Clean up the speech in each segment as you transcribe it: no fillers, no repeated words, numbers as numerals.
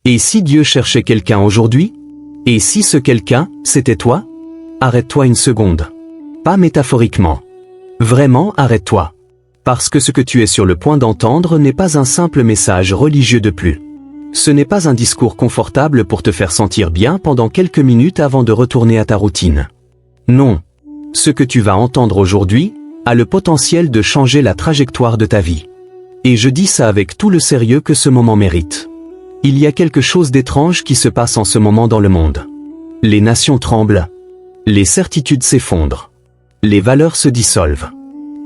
Et si Dieu cherchait quelqu'un aujourd'hui? Et si ce quelqu'un, c'était toi? Arrête-toi une seconde. Pas métaphoriquement. Vraiment, arrête-toi. Parce que ce que tu es sur le point d'entendre n'est pas un simple message religieux de plus. Ce n'est pas un discours confortable pour te faire sentir bien pendant quelques minutes avant de retourner à ta routine. Non. Ce que tu vas entendre aujourd'hui a le potentiel de changer la trajectoire de ta vie. Et je dis ça avec tout le sérieux que ce moment mérite. Il y a quelque chose d'étrange qui se passe en ce moment dans le monde. Les nations tremblent. Les certitudes s'effondrent. Les valeurs se dissolvent.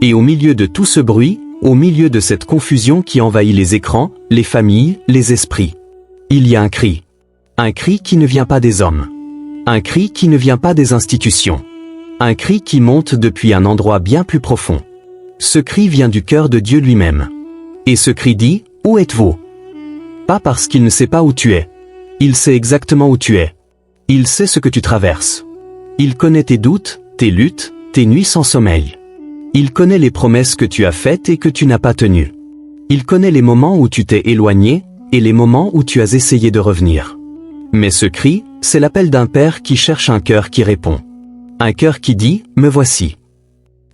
Et au milieu de tout ce bruit, au milieu de cette confusion qui envahit les écrans, les familles, les esprits, il y a un cri. Un cri qui ne vient pas des hommes. Un cri qui ne vient pas des institutions. Un cri qui monte depuis un endroit bien plus profond. Ce cri vient du cœur de Dieu lui-même. Et ce cri dit, « Où êtes-vous » Pas parce qu'il ne sait pas où tu es. Il sait exactement où tu es. Il sait ce que tu traverses. Il connaît tes doutes, tes luttes, tes nuits sans sommeil. Il connaît les promesses que tu as faites et que tu n'as pas tenues. Il connaît les moments où tu t'es éloigné et les moments où tu as essayé de revenir. Mais ce cri, c'est l'appel d'un père qui cherche un cœur qui répond. Un cœur qui dit « Me voici ».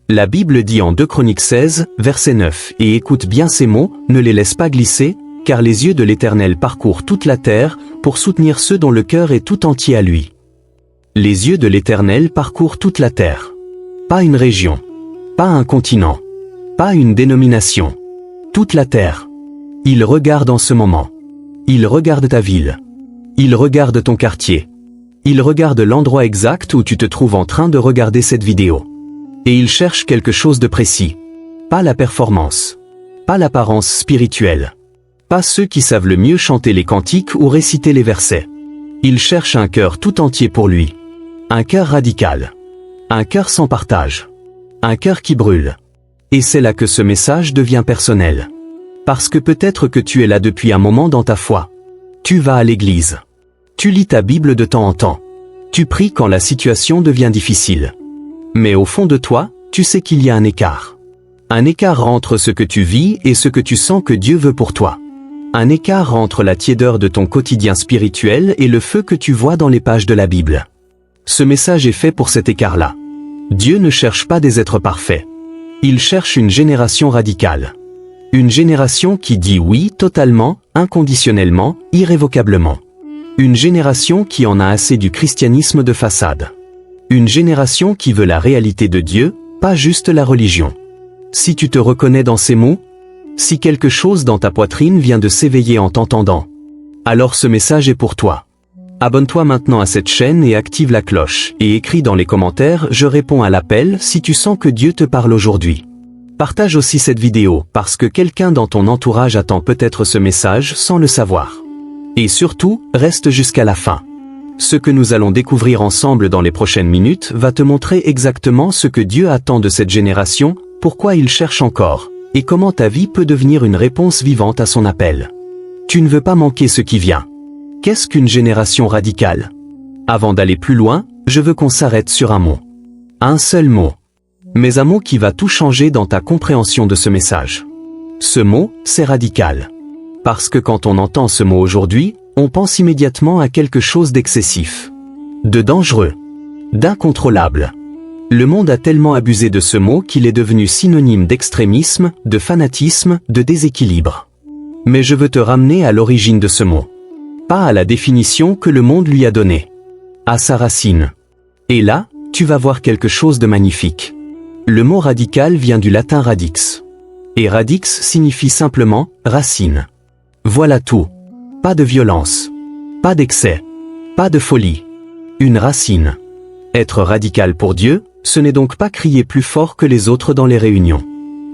La Bible dit en 2 Chroniques 16, verset 9, et écoute bien ces mots, ne les laisse pas glisser, car les yeux de l'Éternel parcourent toute la terre, pour soutenir ceux dont le cœur est tout entier à lui. Les yeux de l'Éternel parcourent toute la terre. Pas une région. Pas un continent. Pas une dénomination. Toute la terre. Il regarde en ce moment. Il regarde ta ville. Il regarde ton quartier. Il regarde l'endroit exact où tu te trouves en train de regarder cette vidéo. Et il cherche quelque chose de précis. Pas la performance. Pas l'apparence spirituelle. Pas ceux qui savent le mieux chanter les cantiques ou réciter les versets. Il cherche un cœur tout entier pour lui. Un cœur radical. Un cœur sans partage. Un cœur qui brûle. Et c'est là que ce message devient personnel. Parce que peut-être que tu es là depuis un moment dans ta foi. Tu vas à l'église. Tu lis ta Bible de temps en temps. Tu pries quand la situation devient difficile. Mais au fond de toi, tu sais qu'il y a un écart. Un écart entre ce que tu vis et ce que tu sens que Dieu veut pour toi. Un écart entre la tiédeur de ton quotidien spirituel et le feu que tu vois dans les pages de la Bible. Ce message est fait pour cet écart-là. Dieu ne cherche pas des êtres parfaits. Il cherche une génération radicale. Une génération qui dit oui totalement, inconditionnellement, irrévocablement. Une génération qui en a assez du christianisme de façade. Une génération qui veut la réalité de Dieu, pas juste la religion. Si tu te reconnais dans ces mots, si quelque chose dans ta poitrine vient de s'éveiller en t'entendant, alors ce message est pour toi. Abonne-toi maintenant à cette chaîne et active la cloche, et écris dans les commentaires « Je réponds à l'appel » si tu sens que Dieu te parle aujourd'hui. Partage aussi cette vidéo, parce que quelqu'un dans ton entourage attend peut-être ce message sans le savoir. Et surtout, reste jusqu'à la fin. Ce que nous allons découvrir ensemble dans les prochaines minutes va te montrer exactement ce que Dieu attend de cette génération, pourquoi il cherche encore, et comment ta vie peut devenir une réponse vivante à son appel. Tu ne veux pas manquer ce qui vient. Qu'est-ce qu'une génération radicale? Avant d'aller plus loin, je veux qu'on s'arrête sur un mot. Un seul mot. Mais un mot qui va tout changer dans ta compréhension de ce message. Ce mot, c'est radical. Parce que quand on entend ce mot aujourd'hui, on pense immédiatement à quelque chose d'excessif. De dangereux. D'incontrôlable. Le monde a tellement abusé de ce mot qu'il est devenu synonyme d'extrémisme, de fanatisme, de déséquilibre. Mais je veux te ramener à l'origine de ce mot. Pas à la définition que le monde lui a donnée. À sa racine. Et là, tu vas voir quelque chose de magnifique. Le mot radical vient du latin radix. Et radix signifie simplement « racine ». Voilà tout. Pas de violence. Pas d'excès. Pas de folie. Une racine. Être radical pour Dieu, ce n'est donc pas crier plus fort que les autres dans les réunions.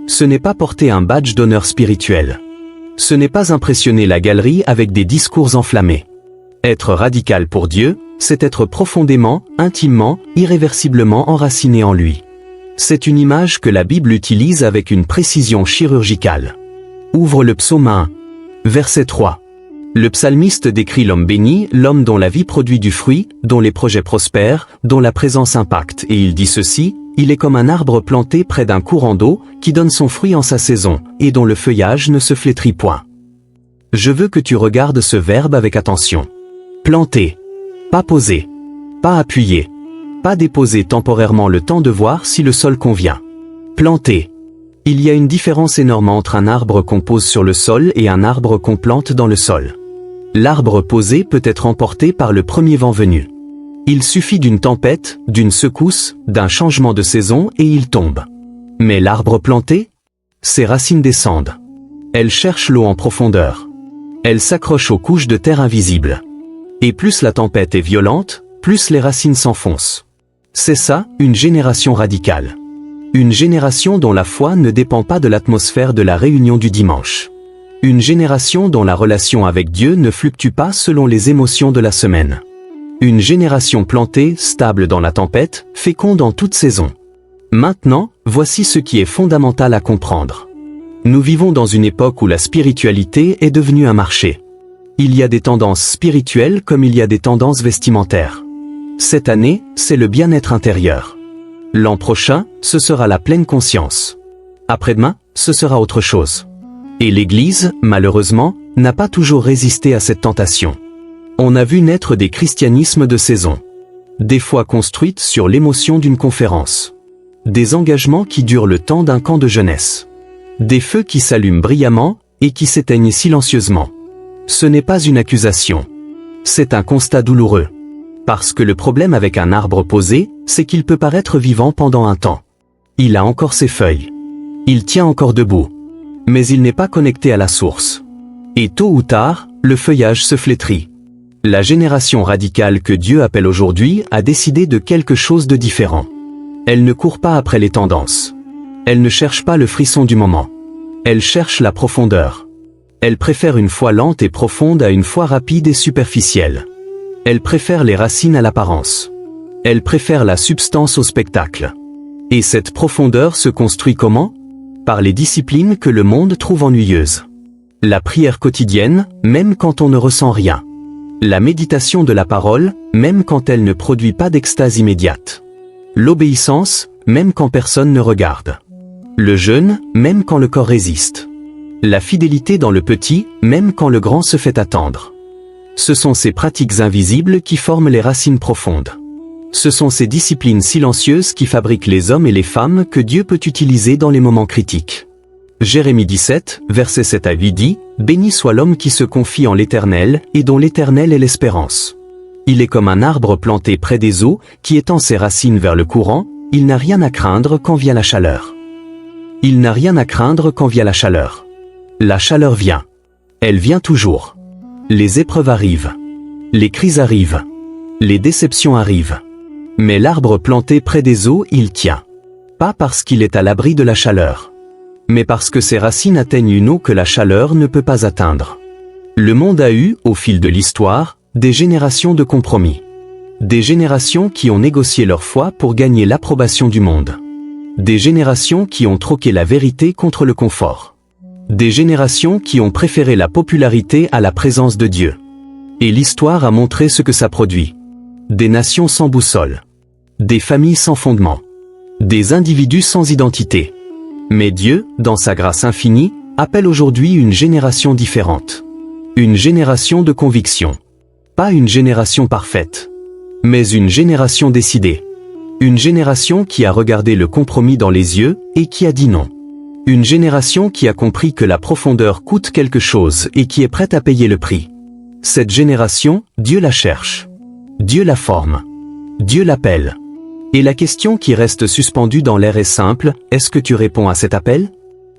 Ce n'est pas porter un badge d'honneur spirituel. Ce n'est pas impressionner la galerie avec des discours enflammés. Être radical pour Dieu, c'est être profondément, intimement, irréversiblement enraciné en lui. C'est une image que la Bible utilise avec une précision chirurgicale. Ouvre le psaume 1. Verset 3. Le psalmiste décrit l'homme béni, l'homme dont la vie produit du fruit, dont les projets prospèrent, dont la présence impacte, et il dit ceci, il est comme un arbre planté près d'un courant d'eau, qui donne son fruit en sa saison, et dont le feuillage ne se flétrit point. Je veux que tu regardes ce verbe avec attention. Planter. Pas poser. Pas appuyer. Pas déposer temporairement le temps de voir si le sol convient. Planter. Il y a une différence énorme entre un arbre qu'on pose sur le sol et un arbre qu'on plante dans le sol. L'arbre posé peut être emporté par le premier vent venu. Il suffit d'une tempête, d'une secousse, d'un changement de saison et il tombe. Mais l'arbre planté? Ses racines descendent. Elles cherchent l'eau en profondeur. Elles s'accrochent aux couches de terre invisibles. Et plus la tempête est violente, plus les racines s'enfoncent. C'est ça, une génération radicale. Une génération dont la foi ne dépend pas de l'atmosphère de la réunion du dimanche. Une génération dont la relation avec Dieu ne fluctue pas selon les émotions de la semaine. Une génération plantée, stable dans la tempête, féconde en toute saison. Maintenant, voici ce qui est fondamental à comprendre. Nous vivons dans une époque où la spiritualité est devenue un marché. Il y a des tendances spirituelles comme il y a des tendances vestimentaires. Cette année, c'est le bien-être intérieur. L'an prochain, ce sera la pleine conscience. Après-demain, ce sera autre chose. Et l'Église, malheureusement, n'a pas toujours résisté à cette tentation. On a vu naître des christianismes de saison. Des fois construites sur l'émotion d'une conférence. Des engagements qui durent le temps d'un camp de jeunesse. Des feux qui s'allument brillamment et qui s'éteignent silencieusement. Ce n'est pas une accusation. C'est un constat douloureux. Parce que le problème avec un arbre posé, c'est qu'il peut paraître vivant pendant un temps. Il a encore ses feuilles. Il tient encore debout. Mais il n'est pas connecté à la source. Et tôt ou tard, le feuillage se flétrit. La génération radicale que Dieu appelle aujourd'hui a décidé de quelque chose de différent. Elle ne court pas après les tendances. Elle ne cherche pas le frisson du moment. Elle cherche la profondeur. Elle préfère une foi lente et profonde à une foi rapide et superficielle. Elle préfère les racines à l'apparence. Elle préfère la substance au spectacle. Et cette profondeur se construit comment? Par les disciplines que le monde trouve ennuyeuses. La prière quotidienne, même quand on ne ressent rien. La méditation de la parole, même quand elle ne produit pas d'extase immédiate. L'obéissance, même quand personne ne regarde. Le jeûne, même quand le corps résiste. La fidélité dans le petit, même quand le grand se fait attendre. Ce sont ces pratiques invisibles qui forment les racines profondes. Ce sont ces disciplines silencieuses qui fabriquent les hommes et les femmes que Dieu peut utiliser dans les moments critiques. Jérémie 17, versets 7 à 8 dit, « Béni soit l'homme qui se confie en l'Éternel et dont l'Éternel est l'espérance. Il est comme un arbre planté près des eaux, qui étend ses racines vers le courant, il n'a rien à craindre quand vient la chaleur. » Il n'a rien à craindre quand vient la chaleur. La chaleur vient. Elle vient toujours. Les épreuves arrivent. Les crises arrivent. Les déceptions arrivent. Mais l'arbre planté près des eaux, il tient. Pas parce qu'il est à l'abri de la chaleur. Mais parce que ses racines atteignent une eau que la chaleur ne peut pas atteindre. Le monde a eu, au fil de l'histoire, des générations de compromis. Des générations qui ont négocié leur foi pour gagner l'approbation du monde. Des générations qui ont troqué la vérité contre le confort. Des générations qui ont préféré la popularité à la présence de Dieu. Et l'histoire a montré ce que ça produit. Des nations sans boussole. Des familles sans fondement. Des individus sans identité. Mais Dieu, dans sa grâce infinie, appelle aujourd'hui une génération différente. Une génération de conviction. Pas une génération parfaite. Mais une génération décidée. Une génération qui a regardé le compromis dans les yeux et qui a dit non. Une génération qui a compris que la profondeur coûte quelque chose et qui est prête à payer le prix. Cette génération, Dieu la cherche. Dieu la forme. Dieu l'appelle. Et la question qui reste suspendue dans l'air est simple, est-ce que tu réponds à cet appel?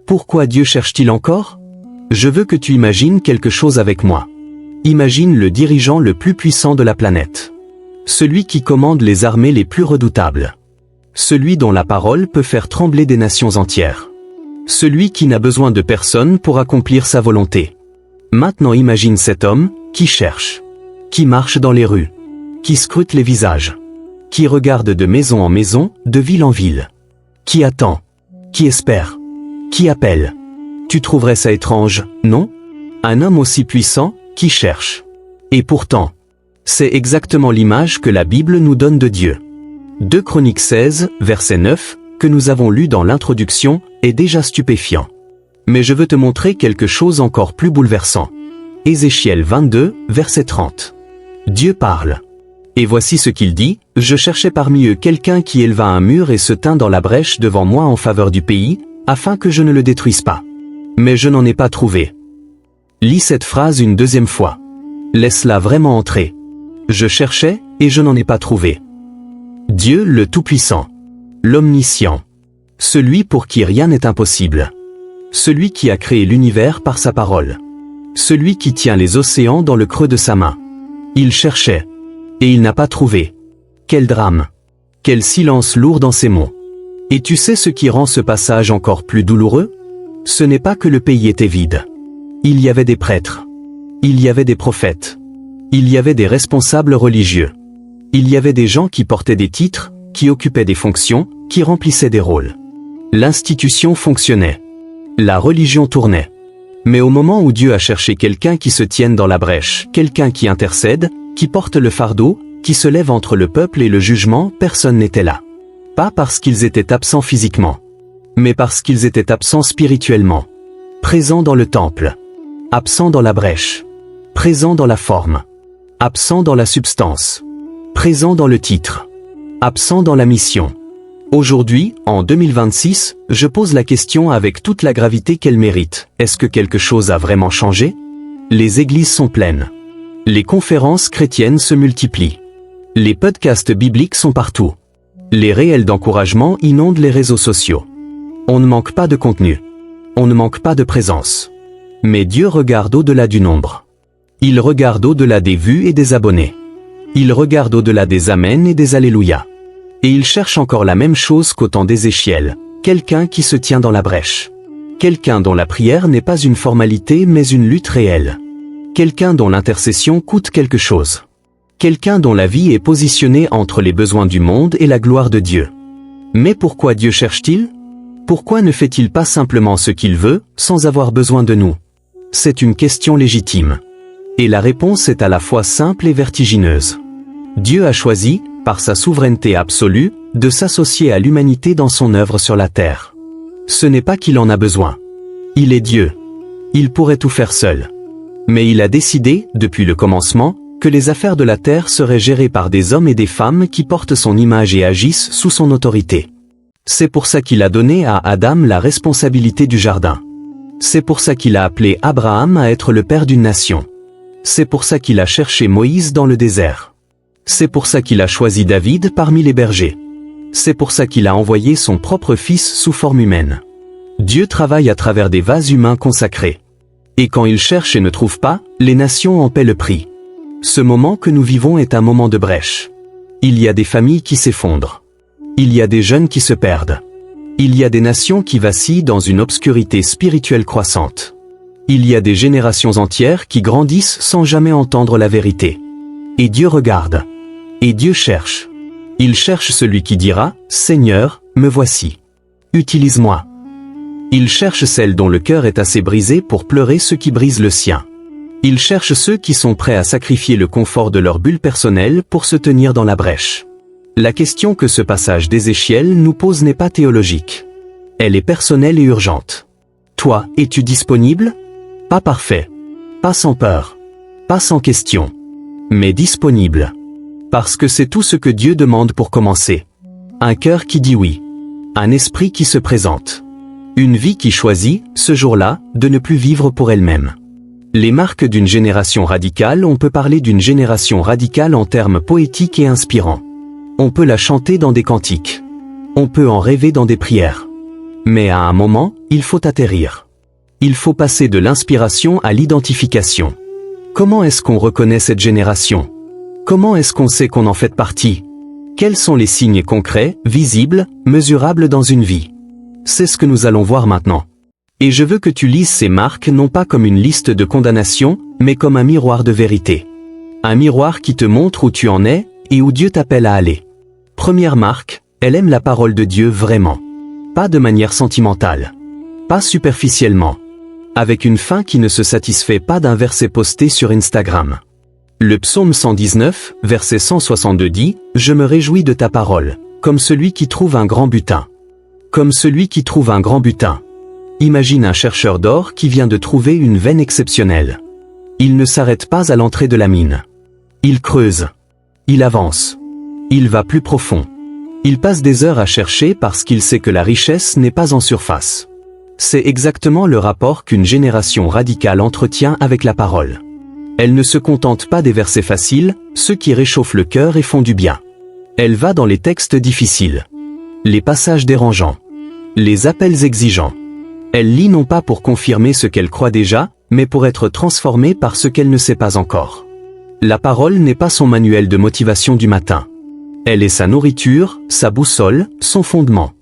Pourquoi Dieu cherche-t-il encore? Je veux que tu imagines quelque chose avec moi. Imagine le dirigeant le plus puissant de la planète. Celui qui commande les armées les plus redoutables. Celui dont la parole peut faire trembler des nations entières. Celui qui n'a besoin de personne pour accomplir sa volonté. Maintenant imagine cet homme, qui cherche. Qui marche dans les rues. Qui scrute les visages. Qui regarde de maison en maison, de ville en ville. Qui attend. Qui espère. Qui appelle. Tu trouverais ça étrange, non? Un homme aussi puissant, qui cherche. Et pourtant, c'est exactement l'image que la Bible nous donne de Dieu. 2 Chroniques 16, verset 9, que nous avons lu dans l'introduction, est déjà stupéfiant. Mais je veux te montrer quelque chose encore plus bouleversant. Ézéchiel 22, verset 30. Dieu parle. Et voici ce qu'il dit, « Je cherchais parmi eux quelqu'un qui éleva un mur et se tint dans la brèche devant moi en faveur du pays, afin que je ne le détruise pas. Mais je n'en ai pas trouvé. » Lis cette phrase une deuxième fois. Laisse-la vraiment entrer. Je cherchais, et je n'en ai pas trouvé. Dieu le Tout-Puissant. L'Omniscient. Celui pour qui rien n'est impossible. Celui qui a créé l'univers par sa parole. Celui qui tient les océans dans le creux de sa main. Il cherchait. Et il n'a pas trouvé. Quel drame. Quel silence lourd dans ces mots. Et tu sais ce qui rend ce passage encore plus douloureux? Ce n'est pas que le pays était vide. Il y avait des prêtres. Il y avait des prophètes. Il y avait des responsables religieux. Il y avait des gens qui portaient des titres, qui occupaient des fonctions, qui remplissaient des rôles. L'institution fonctionnait. La religion tournait. Mais au moment où Dieu a cherché quelqu'un qui se tienne dans la brèche, quelqu'un qui intercède, qui porte le fardeau, qui se lève entre le peuple et le jugement, personne n'était là. Pas parce qu'ils étaient absents physiquement, mais parce qu'ils étaient absents spirituellement. Présents dans le temple. Absents dans la brèche. Présents dans la forme. Absents dans la substance. Présents dans le titre. Absents dans la mission. Aujourd'hui, en 2026, je pose la question avec toute la gravité qu'elle mérite. Est-ce que quelque chose a vraiment changé? Les églises sont pleines. Les conférences chrétiennes se multiplient. Les podcasts bibliques sont partout. Les réels d'encouragement inondent les réseaux sociaux. On ne manque pas de contenu. On ne manque pas de présence. Mais Dieu regarde au-delà du nombre. Il regarde au-delà des vues et des abonnés. Il regarde au-delà des amens et des alléluia. Et il cherche encore la même chose qu'au temps d'Ézéchiel, quelqu'un qui se tient dans la brèche. Quelqu'un dont la prière n'est pas une formalité mais une lutte réelle. Quelqu'un dont l'intercession coûte quelque chose. Quelqu'un dont la vie est positionnée entre les besoins du monde et la gloire de Dieu. Mais pourquoi Dieu cherche-t-il? Pourquoi ne fait-il pas simplement ce qu'il veut, sans avoir besoin de nous? C'est une question légitime. Et la réponse est à la fois simple et vertigineuse. Dieu a choisi, par sa souveraineté absolue, de s'associer à l'humanité dans son œuvre sur la terre. Ce n'est pas qu'il en a besoin. Il est Dieu. Il pourrait tout faire seul. Mais il a décidé, depuis le commencement, que les affaires de la terre seraient gérées par des hommes et des femmes qui portent son image et agissent sous son autorité. C'est pour ça qu'il a donné à Adam la responsabilité du jardin. C'est pour ça qu'il a appelé Abraham à être le père d'une nation. C'est pour ça qu'il a cherché Moïse dans le désert. C'est pour ça qu'il a choisi David parmi les bergers. C'est pour ça qu'il a envoyé son propre fils sous forme humaine. Dieu travaille à travers des vases humains consacrés. Et quand il cherche et ne trouve pas, les nations en paient le prix. Ce moment que nous vivons est un moment de brèche. Il y a des familles qui s'effondrent. Il y a des jeunes qui se perdent. Il y a des nations qui vacillent dans une obscurité spirituelle croissante. Il y a des générations entières qui grandissent sans jamais entendre la vérité. Et Dieu regarde. Et Dieu cherche. Il cherche celui qui dira, « Seigneur, me voici. Utilise-moi. » Il cherche celle dont le cœur est assez brisé pour pleurer ceux qui brisent le sien. Il cherche ceux qui sont prêts à sacrifier le confort de leur bulle personnelle pour se tenir dans la brèche. La question que ce passage d'Ézéchiel nous pose n'est pas théologique. Elle est personnelle et urgente. Toi, es-tu disponible? Pas parfait. Pas sans peur. Pas sans question. Mais disponible. Parce que c'est tout ce que Dieu demande pour commencer. Un cœur qui dit oui. Un esprit qui se présente. Une vie qui choisit, ce jour-là, de ne plus vivre pour elle-même. Les marques d'une génération radicale, on peut parler d'une génération radicale en termes poétiques et inspirants. On peut la chanter dans des cantiques. On peut en rêver dans des prières. Mais à un moment, il faut atterrir. Il faut passer de l'inspiration à l'identification. Comment est-ce qu'on reconnaît cette génération? Comment est-ce qu'on sait qu'on en fait partie? Quels sont les signes concrets, visibles, mesurables dans une vie? C'est ce que nous allons voir maintenant. Et je veux que tu lises ces marques non pas comme une liste de condamnation, mais comme un miroir de vérité. Un miroir qui te montre où tu en es, et où Dieu t'appelle à aller. Première marque, elle aime la parole de Dieu vraiment. Pas de manière sentimentale. Pas superficiellement. Avec une fin qui ne se satisfait pas d'un verset posté sur Instagram. Le psaume 119, verset 162 dit « Je me réjouis de ta parole, comme celui qui trouve un grand butin. » Comme celui qui trouve un grand butin. Imagine un chercheur d'or qui vient de trouver une veine exceptionnelle. Il ne s'arrête pas à l'entrée de la mine. Il creuse. Il avance. Il va plus profond. Il passe des heures à chercher parce qu'il sait que la richesse n'est pas en surface. C'est exactement le rapport qu'une génération radicale entretient avec la parole. Elle ne se contente pas des versets faciles, ceux qui réchauffent le cœur et font du bien. Elle va dans les textes difficiles, les passages dérangeants, les appels exigeants. Elle lit non pas pour confirmer ce qu'elle croit déjà, mais pour être transformée par ce qu'elle ne sait pas encore. La parole n'est pas son manuel de motivation du matin. Elle est sa nourriture, sa boussole, son fondement.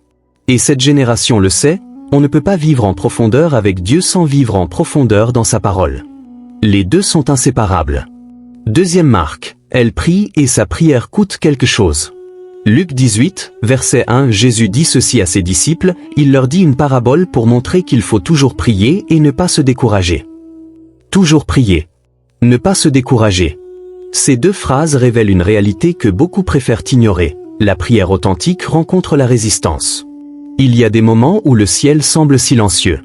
Et cette génération le sait, on ne peut pas vivre en profondeur avec Dieu sans vivre en profondeur dans sa parole. Les deux sont inséparables. Deuxième marque, elle prie et sa prière coûte quelque chose. Luc 18, verset 1, Jésus dit ceci à ses disciples, il leur dit une parabole pour montrer qu'il faut toujours prier et ne pas se décourager. Toujours prier. Ne pas se décourager. Ces deux phrases révèlent une réalité que beaucoup préfèrent ignorer. La prière authentique rencontre la résistance. Il y a des moments où le ciel semble silencieux.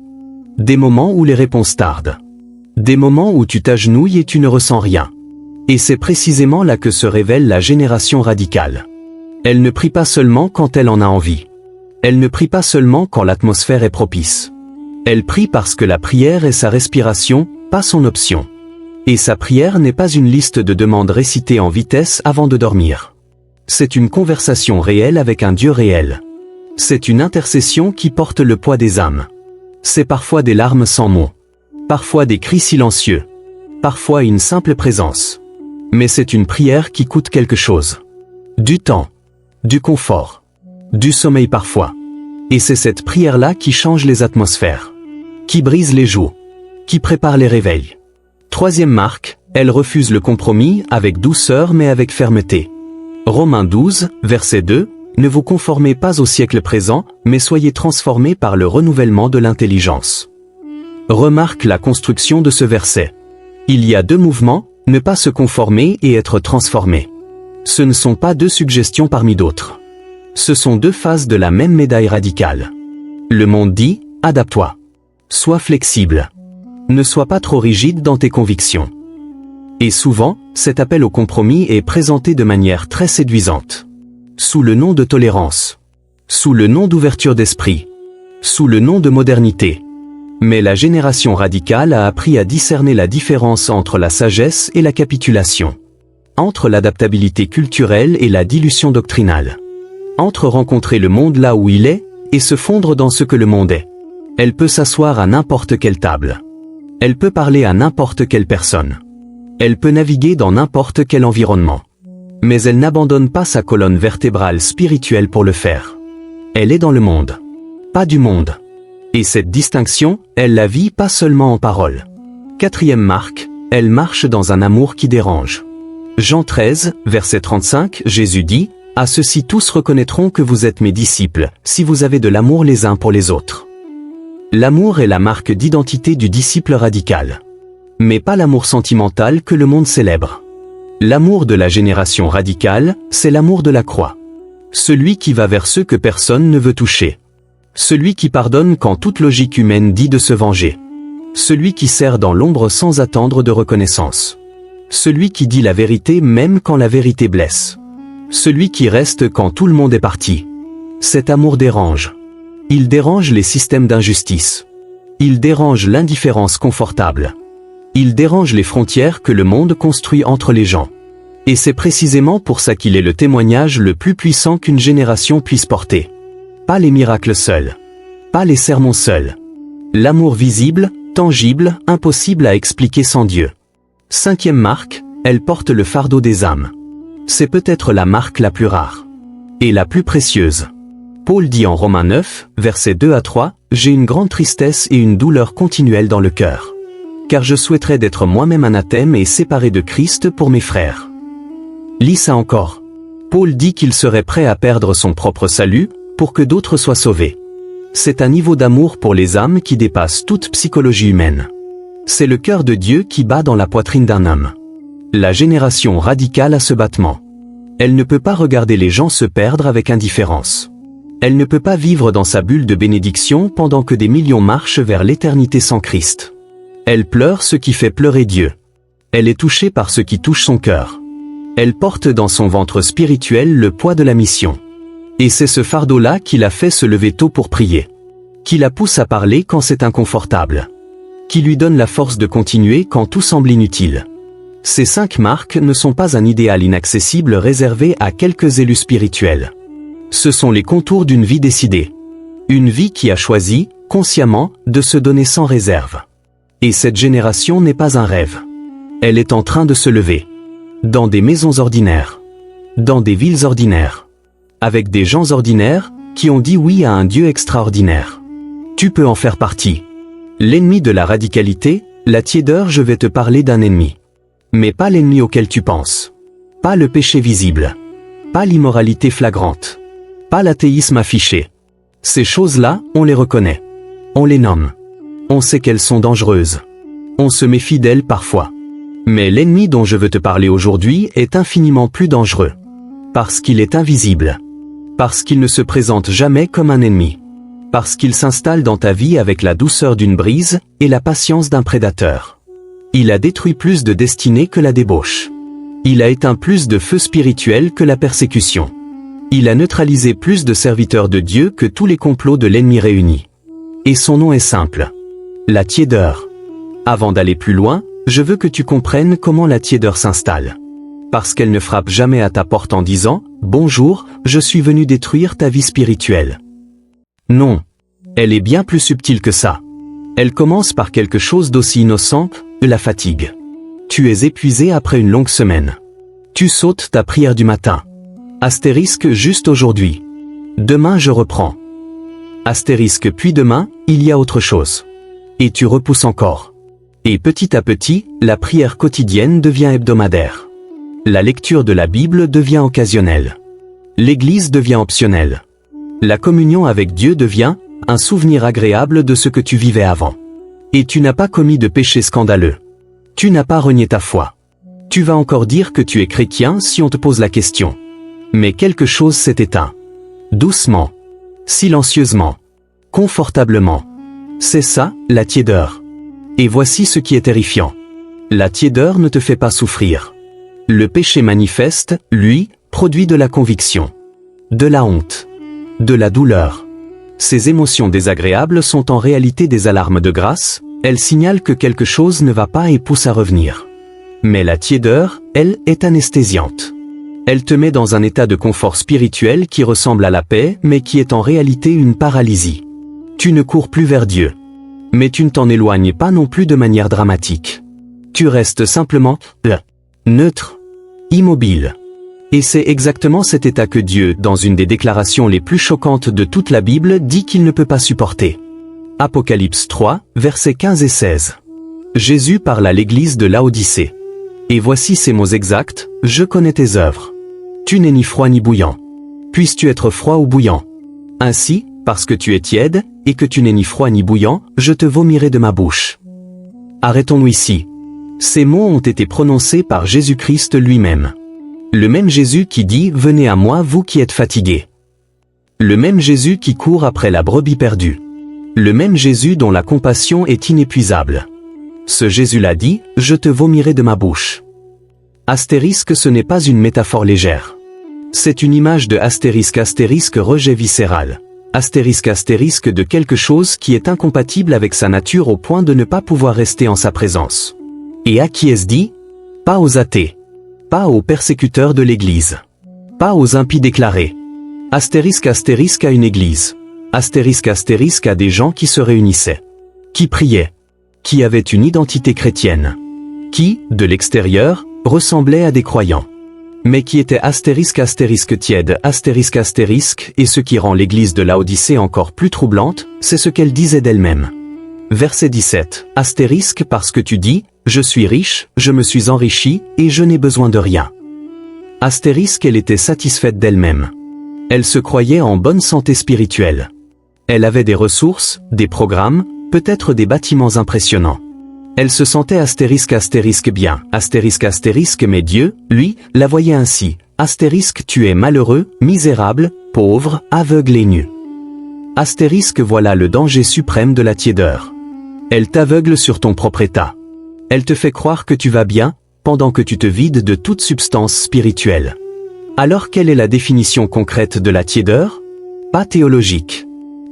Des moments où les réponses tardent. Des moments où tu t'agenouilles et tu ne ressens rien. Et c'est précisément là que se révèle la génération radicale. Elle ne prie pas seulement quand elle en a envie. Elle ne prie pas seulement quand l'atmosphère est propice. Elle prie parce que la prière est sa respiration, pas son option. Et sa prière n'est pas une liste de demandes récitées en vitesse avant de dormir. C'est une conversation réelle avec un Dieu réel. C'est une intercession qui porte le poids des âmes. C'est parfois des larmes sans mots. Parfois des cris silencieux. Parfois une simple présence. Mais c'est une prière qui coûte quelque chose. Du temps. Du confort. Du sommeil parfois. Et c'est cette prière-là qui change les atmosphères. Qui brise les joues. Qui prépare les réveils. Troisième marque, elle refuse le compromis avec douceur mais avec fermeté. Romains 12, verset 2, ne vous conformez pas au siècle présent, mais soyez transformés par le renouvellement de l'intelligence. Remarque la construction de ce verset. Il y a deux mouvements, ne pas se conformer et être transformé. Ce ne sont pas deux suggestions parmi d'autres. Ce sont deux faces de la même médaille radicale. Le monde dit, adapte-toi. Sois flexible. Ne sois pas trop rigide dans tes convictions. Et souvent, cet appel au compromis est présenté de manière très séduisante. Sous le nom de tolérance. Sous le nom d'ouverture d'esprit. Sous le nom de modernité. Mais la génération radicale a appris à discerner la différence entre la sagesse et la capitulation. Entre l'adaptabilité culturelle et la dilution doctrinale. Entre rencontrer le monde là où il est, et se fondre dans ce que le monde est. Elle peut s'asseoir à n'importe quelle table. Elle peut parler à n'importe quelle personne. Elle peut naviguer dans n'importe quel environnement. Mais elle n'abandonne pas sa colonne vertébrale spirituelle pour le faire. Elle est dans le monde. Pas du monde. Et cette distinction, elle la vit pas seulement en parole. Quatrième marque, elle marche dans un amour qui dérange. Jean 13, verset 35, Jésus dit, « À ceux-ci tous reconnaîtront que vous êtes mes disciples, si vous avez de l'amour les uns pour les autres. » L'amour est la marque d'identité du disciple radical. Mais pas l'amour sentimental que le monde célèbre. L'amour de la génération radicale, c'est l'amour de la croix. Celui qui va vers ceux que personne ne veut toucher. Celui qui pardonne quand toute logique humaine dit de se venger. Celui qui sert dans l'ombre sans attendre de reconnaissance. Celui qui dit la vérité même quand la vérité blesse. Celui qui reste quand tout le monde est parti. Cet amour dérange. Il dérange les systèmes d'injustice. Il dérange l'indifférence confortable. Il dérange les frontières que le monde construit entre les gens. Et c'est précisément pour ça qu'il est le témoignage le plus puissant qu'une génération puisse porter. Pas les miracles seuls. Pas les sermons seuls. L'amour visible, tangible, impossible à expliquer sans Dieu. Cinquième marque, elle porte le fardeau des âmes. C'est peut-être la marque la plus rare. Et la plus précieuse. Paul dit en Romains 9, versets 2 à 3, « J'ai une grande tristesse et une douleur continuelle dans le cœur. Car je souhaiterais d'être moi-même anathème et séparé de Christ pour mes frères. » Lis ça encore. Paul dit qu'il serait prêt à perdre son propre salut, pour que d'autres soient sauvés. C'est un niveau d'amour pour les âmes qui dépasse toute psychologie humaine. C'est le cœur de Dieu qui bat dans la poitrine d'un homme. La génération radicale a ce battement. Elle ne peut pas regarder les gens se perdre avec indifférence. Elle ne peut pas vivre dans sa bulle de bénédiction pendant que des millions marchent vers l'éternité sans Christ. Elle pleure ce qui fait pleurer Dieu. Elle est touchée par ce qui touche son cœur. Elle porte dans son ventre spirituel le poids de la mission. Et c'est ce fardeau-là qui la fait se lever tôt pour prier. Qui la pousse à parler quand c'est inconfortable. Qui lui donne la force de continuer quand tout semble inutile. Ces 5 marques ne sont pas un idéal inaccessible réservé à quelques élus spirituels. Ce sont les contours d'une vie décidée. Une vie qui a choisi, consciemment, de se donner sans réserve. Et cette génération n'est pas un rêve. Elle est en train de se lever. Dans des maisons ordinaires. Dans des villes ordinaires. Avec des gens ordinaires, qui ont dit oui à un Dieu extraordinaire. Tu peux en faire partie. L'ennemi de la radicalité, la tiédeur, je vais te parler d'un ennemi. Mais pas l'ennemi auquel tu penses. Pas le péché visible. Pas l'immoralité flagrante. Pas l'athéisme affiché. Ces choses-là, on les reconnaît. On les nomme. On sait qu'elles sont dangereuses. On se méfie d'elles parfois. Mais l'ennemi dont je veux te parler aujourd'hui est infiniment plus dangereux. Parce qu'il est invisible. Parce qu'il ne se présente jamais comme un ennemi. Parce qu'il s'installe dans ta vie avec la douceur d'une brise et la patience d'un prédateur. Il a détruit plus de destinées que la débauche. Il a éteint plus de feux spirituels que la persécution. Il a neutralisé plus de serviteurs de Dieu que tous les complots de l'ennemi réunis. Et son nom est simple. La tiédeur. Avant d'aller plus loin, je veux que tu comprennes comment la tiédeur s'installe. Parce qu'elle ne frappe jamais à ta porte en disant « Bonjour, je suis venu détruire ta vie spirituelle ». Non. Elle est bien plus subtile que ça. Elle commence par quelque chose d'aussi innocent, la fatigue. Tu es épuisé après une longue semaine. Tu sautes ta prière du matin. Astérisque juste aujourd'hui. Demain je reprends. Astérisque puis demain, il y a autre chose. Et tu repousses encore. Et petit à petit, la prière quotidienne devient hebdomadaire. La lecture de la Bible devient occasionnelle. L'Église devient optionnelle. La communion avec Dieu devient un souvenir agréable de ce que tu vivais avant. Et tu n'as pas commis de péché scandaleux. Tu n'as pas renié ta foi. Tu vas encore dire que tu es chrétien si on te pose la question. Mais quelque chose s'est éteint. Doucement. Silencieusement. Confortablement. C'est ça, la tiédeur. Et voici ce qui est terrifiant. La tiédeur ne te fait pas souffrir. Le péché manifeste, lui, produit de la conviction. De la honte. De la douleur. Ces émotions désagréables sont en réalité des alarmes de grâce, elles signalent que quelque chose ne va pas et poussent à revenir. Mais la tiédeur, elle, est anesthésiante. Elle te met dans un état de confort spirituel qui ressemble à la paix, mais qui est en réalité une paralysie. Tu ne cours plus vers Dieu. Mais tu ne t'en éloignes pas non plus de manière dramatique. Tu restes simplement, neutre, immobile. Et c'est exactement cet état que Dieu, dans une des déclarations les plus choquantes de toute la Bible, dit qu'il ne peut pas supporter. Apocalypse 3, versets 15 et 16. Jésus parle à l'église de Laodicée. Et voici ces mots exacts, « Je connais tes œuvres. Tu n'es ni froid ni bouillant. Puisses-tu être froid ou bouillant? Ainsi, parce que tu es tiède, et que tu n'es ni froid ni bouillant, je te vomirai de ma bouche. » Arrêtons-nous ici. Ces mots ont été prononcés par Jésus-Christ lui-même. Le même Jésus qui dit « Venez à moi vous qui êtes fatigués ». Le même Jésus qui court après la brebis perdue. Le même Jésus dont la compassion est inépuisable. Ce Jésus-là dit « Je te vomirai de ma bouche ». Astérisque, ce n'est pas une métaphore légère. C'est une image de astérisque rejet viscéral. Astérisque de quelque chose qui est incompatible avec sa nature au point de ne pas pouvoir rester en sa présence. Et à qui est-ce dit? Pas aux athées. Pas aux persécuteurs de l'Église. Pas aux impies déclarés. Astérisque à une Église. Astérisque à des gens qui se réunissaient. Qui priaient. Qui avaient une identité chrétienne. Qui, de l'extérieur, ressemblaient à des croyants. Mais qui étaient astérisque tiède, astérisque, et ce qui rend l'église de Laodicée encore plus troublante, c'est ce qu'elle disait d'elle-même. Verset 17, astérisque parce que tu dis, je suis riche, je me suis enrichi, et je n'ai besoin de rien. Astérisque, elle était satisfaite d'elle-même. Elle se croyait en bonne santé spirituelle. Elle avait des ressources, des programmes, peut-être des bâtiments impressionnants. Elle se sentait astérisque bien, astérisque mais Dieu, lui, la voyait ainsi. Astérisque tu es malheureux, misérable, pauvre, aveugle et nu. Astérisque voilà le danger suprême de la tiédeur. Elle t'aveugle sur ton propre état. Elle te fait croire que tu vas bien, pendant que tu te vides de toute substance spirituelle. Alors quelle est la définition concrète de la tiédeur? Pas théologique.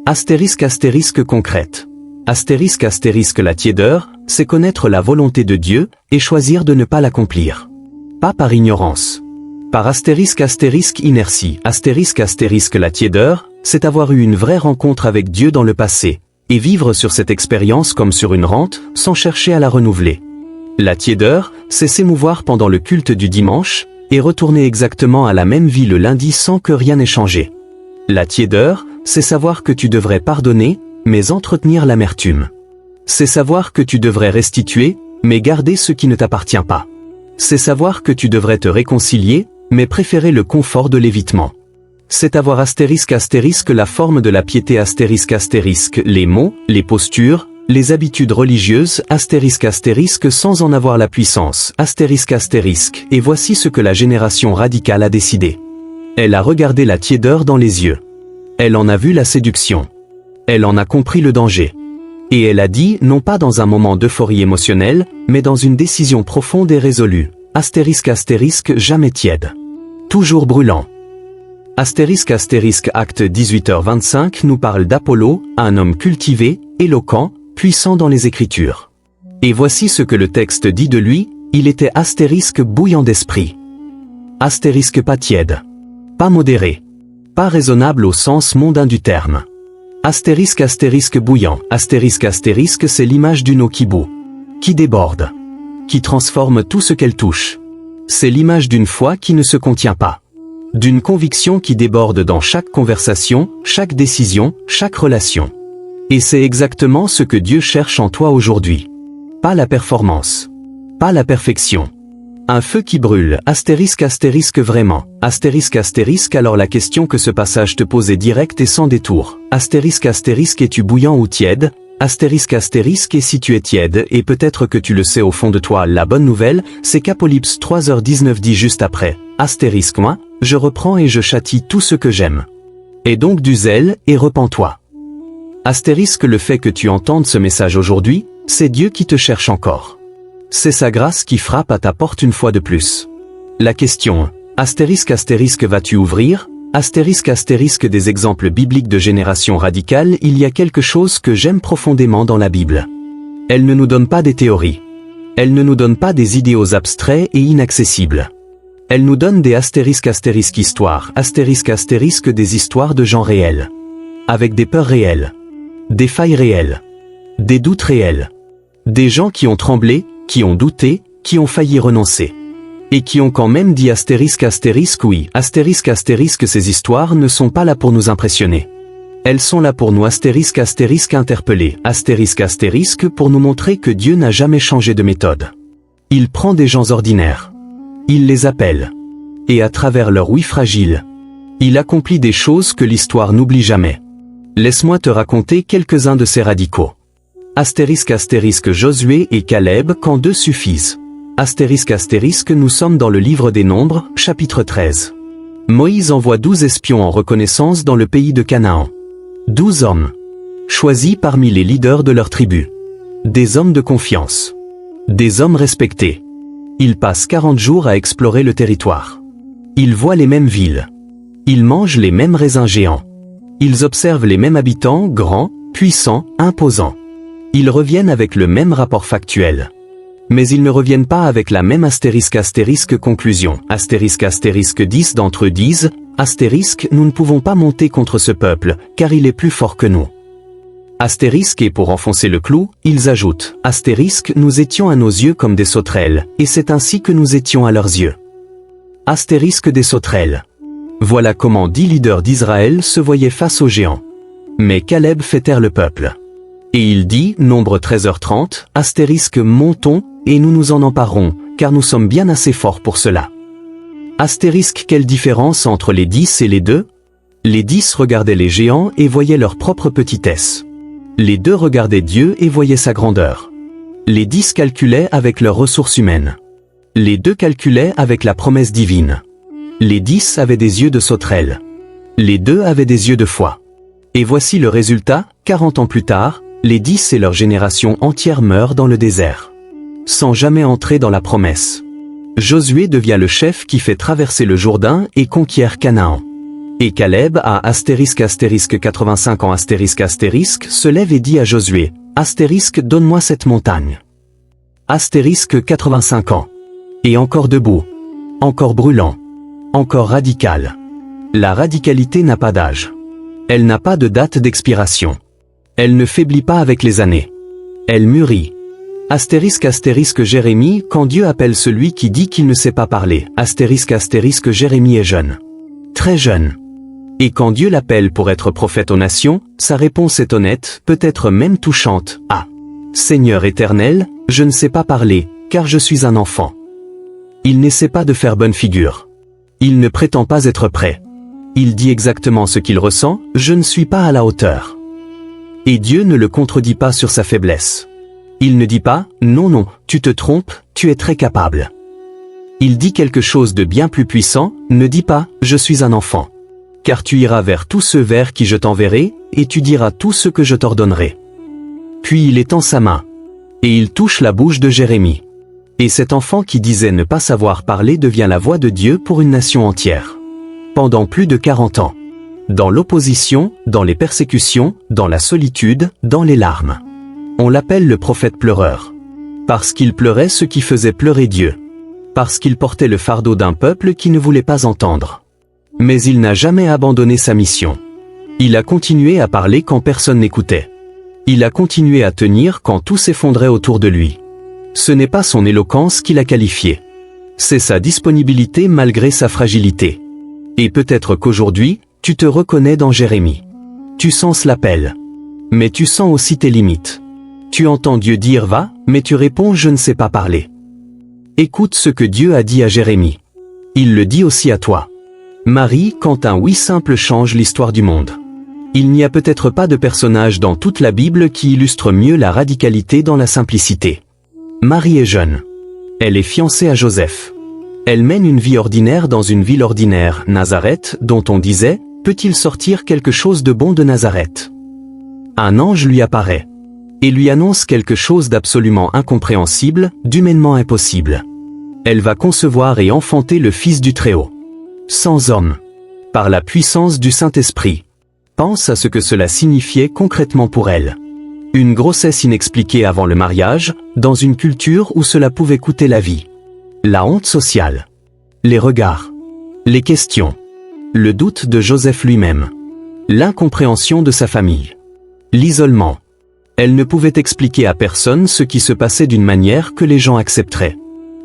Astérisque concrète. Astérisque la tiédeur, c'est connaître la volonté de Dieu, et choisir de ne pas l'accomplir. Pas par ignorance. Par astérisque inertie. Astérisque la tiédeur, c'est avoir eu une vraie rencontre avec Dieu dans le passé, et vivre sur cette expérience comme sur une rente, sans chercher à la renouveler. La tiédeur, c'est s'émouvoir pendant le culte du dimanche, et retourner exactement à la même vie le lundi sans que rien n'ait changé. La tiédeur, c'est savoir que tu devrais pardonner, mais entretenir l'amertume. C'est savoir que tu devrais restituer, mais garder ce qui ne t'appartient pas. C'est savoir que tu devrais te réconcilier, mais préférer le confort de l'évitement. C'est avoir astérisque la forme de la piété astérisque les mots, les postures, les habitudes religieuses astérisque sans en avoir la puissance astérisque et voici ce que la génération radicale a décidé. Elle a regardé la tiédeur dans les yeux. Elle en a vu la séduction. Elle en a compris le danger. Et elle a dit non pas dans un moment d'euphorie émotionnelle, mais dans une décision profonde et résolue. Astérisque jamais tiède. Toujours brûlant. Astérisque acte 18h25 nous parle d'Apollo, un homme cultivé, éloquent, puissant dans les Écritures. Et voici ce que le texte dit de lui, il était astérisque bouillant d'esprit. Astérisque pas tiède. Pas modéré. Pas raisonnable au sens mondain du terme. Astérisque bouillant. Astérisque c'est l'image d'une eau qui bout. Qui déborde. Qui transforme tout ce qu'elle touche. C'est l'image d'une foi qui ne se contient pas. D'une conviction qui déborde dans chaque conversation, chaque décision, chaque relation. Et c'est exactement ce que Dieu cherche en toi aujourd'hui. Pas la performance. Pas la perfection. Un feu qui brûle, astérisque vraiment, astérisque alors la question que ce passage te pose est directe et sans détour, astérisque es-tu bouillant ou tiède, astérisque et si tu es tiède et peut-être que tu le sais au fond de toi, la bonne nouvelle, c'est qu'Apocalypse 3h19 dit juste après, astérisque moi, je reprends et je châtie tout ce que j'aime. Et donc du zèle et repens-toi. Astérisque le fait que tu entendes ce message aujourd'hui, c'est Dieu qui te cherche encore. C'est sa grâce qui frappe à ta porte une fois de plus. La question, astérisque vas-tu ouvrir? Astérisque des exemples bibliques de génération radicale, il y a quelque chose que j'aime profondément dans la Bible. Elle ne nous donne pas des théories. Elle ne nous donne pas des idéaux abstraits et inaccessibles. Elle nous donne des astérisque histoires, astérisque des histoires de gens réels. Avec des peurs réelles. Des failles réelles. Des doutes réels. Des gens qui ont tremblé, qui ont douté, qui ont failli renoncer. Et qui ont quand même dit astérisque oui, astérisque ces histoires ne sont pas là pour nous impressionner. Elles sont là pour nous astérisque interpeller, astérisque pour nous montrer que Dieu n'a jamais changé de méthode. Il prend des gens ordinaires. Il les appelle. Et à travers leur oui fragile, il accomplit des choses que l'histoire n'oublie jamais. Laisse-moi te raconter quelques-uns de ces radicaux. Astérisque Josué et Caleb quand deux suffisent. Astérisque nous sommes dans le livre des Nombres, chapitre 13. Moïse envoie 12 espions en reconnaissance dans le pays de Canaan. 12 hommes. Choisis parmi les leaders de leur tribu. Des hommes de confiance. Des hommes respectés. Ils passent 40 jours à explorer le territoire. Ils voient les mêmes villes. Ils mangent les mêmes raisins géants. Ils observent les mêmes habitants, grands, puissants, imposants. Ils reviennent avec le même rapport factuel. Mais ils ne reviennent pas avec la même astérisque conclusion. Astérisque 10 d'entre eux disent, astérisque nous ne pouvons pas monter contre ce peuple, car il est plus fort que nous. Astérisque et pour enfoncer le clou, ils ajoutent, astérisque nous étions à nos yeux comme des sauterelles, et c'est ainsi que nous étions à leurs yeux. Astérisque des sauterelles. Voilà comment 10 leaders d'Israël se voyaient face aux géants. Mais Caleb fait taire le peuple. Et il dit, Nombre 13h30, astérisque montons, et nous nous en emparerons, car nous sommes bien assez forts pour cela. Astérisque quelle différence entre les 10 et les 2? Les 10 regardaient les géants et voyaient leur propre petitesse. Les 2 regardaient Dieu et voyaient sa grandeur. Les 10 calculaient avec leurs ressources humaines. Les 2 calculaient avec la promesse divine. Les 10 avaient des yeux de sauterelle. Les 2 avaient des yeux de foi. Et voici le résultat, 40 ans plus tard, les 10 et leur génération entière meurent dans le désert. sans jamais entrer dans la promesse. Josué devient le chef qui fait traverser le Jourdain et conquiert Canaan. Et Caleb à ** 85 ans ** se lève et dit à Josué, ** donne-moi cette montagne. * 85 ans. Et encore debout. Encore brûlant. Encore radical. La radicalité n'a pas d'âge. Elle n'a pas de date d'expiration. Elle ne faiblit pas avec les années. Elle mûrit. ** Jérémie, quand Dieu appelle celui qui dit qu'il ne sait pas parler. ** Jérémie est jeune. Très jeune. Et quand Dieu l'appelle pour être prophète aux nations, sa réponse est honnête, peut-être même touchante. Ah! Seigneur éternel, je ne sais pas parler, car je suis un enfant. Il n'essaie pas de faire bonne figure. Il ne prétend pas être prêt. Il dit exactement ce qu'il ressent, je ne suis pas à la hauteur. Et Dieu ne le contredit pas sur sa faiblesse. Il ne dit pas, non non, tu te trompes, tu es très capable. Il dit quelque chose de bien plus puissant, ne dis pas, je suis un enfant. Car tu iras vers tous ceux vers qui je t'enverrai, et tu diras tout ce que je t'ordonnerai. Puis il étend sa main. Et il touche la bouche de Jérémie. Et cet enfant qui disait ne pas savoir parler devient la voix de Dieu pour une nation entière. Pendant plus de 40 ans. Dans l'opposition, dans les persécutions, dans la solitude, dans les larmes. On l'appelle le prophète pleureur. Parce qu'il pleurait ce qui faisait pleurer Dieu. Parce qu'il portait le fardeau d'un peuple qui ne voulait pas entendre. Mais il n'a jamais abandonné sa mission. Il a continué à parler quand personne n'écoutait. Il a continué à tenir quand tout s'effondrait autour de lui. Ce n'est pas son éloquence qui l'a qualifié. C'est sa disponibilité malgré sa fragilité. Et peut-être qu'aujourd'hui, tu te reconnais dans Jérémie. Tu sens l'appel. Mais tu sens aussi tes limites. Tu entends Dieu dire va, mais tu réponds je ne sais pas parler. Écoute ce que Dieu a dit à Jérémie. Il le dit aussi à toi. Marie, quand un oui simple change l'histoire du monde. Il n'y a peut-être pas de personnage dans toute la Bible qui illustre mieux la radicalité dans la simplicité. Marie est jeune. Elle est fiancée à Joseph. Elle mène une vie ordinaire dans une ville ordinaire, Nazareth, dont on disait, peut-il sortir quelque chose de bon de Nazareth? Un ange lui apparaît. Et lui annonce quelque chose d'absolument incompréhensible, d'humainement impossible. Elle va concevoir et enfanter le Fils du Très-Haut. Sans homme. Par la puissance du Saint-Esprit. Pense à ce que cela signifiait concrètement pour elle. Une grossesse inexpliquée avant le mariage, dans une culture où cela pouvait coûter la vie. La honte sociale. Les regards. Les questions. Le doute de Joseph lui-même. L'incompréhension de sa famille. L'isolement. Elle ne pouvait expliquer à personne ce qui se passait d'une manière que les gens accepteraient.